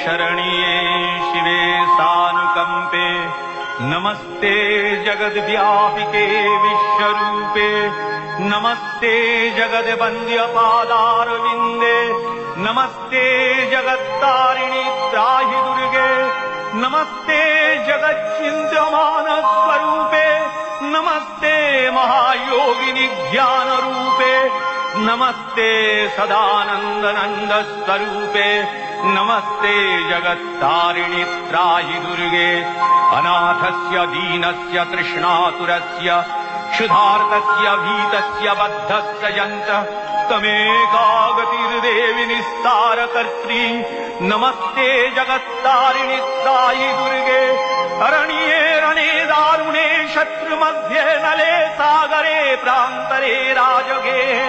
शरण्ये शिवे सानुकंपे नमस्ते जगद्व्यापिके विश्वरूपे नमस्ते जगद्वन्द्यपादारविन्दे नमस्ते जगत्तारिणि त्राहि दुर्गे नमस्ते जगच्चिन्त्यमानस्वरूपे नमस्ते महायोगिनि ज्ञानरूपे नमस्ते सदानन्दनन्दस्वरूपे नमस्ते जगत्तारिणि त्राहि दुर्गे अनाथस्य दीनस्य तृष्णातुरस्य क्षुधार्तस्य भीतस्य बद्धस्य यन्तः तमेकागतिर्देवि निस्तारकर्त्री नमस्ते जगत्तारिणि त्राहि दुर्गे अरण्ये रणे दारुणे शत्रुमध्ये नले सागरे प्रान्तरे राजगे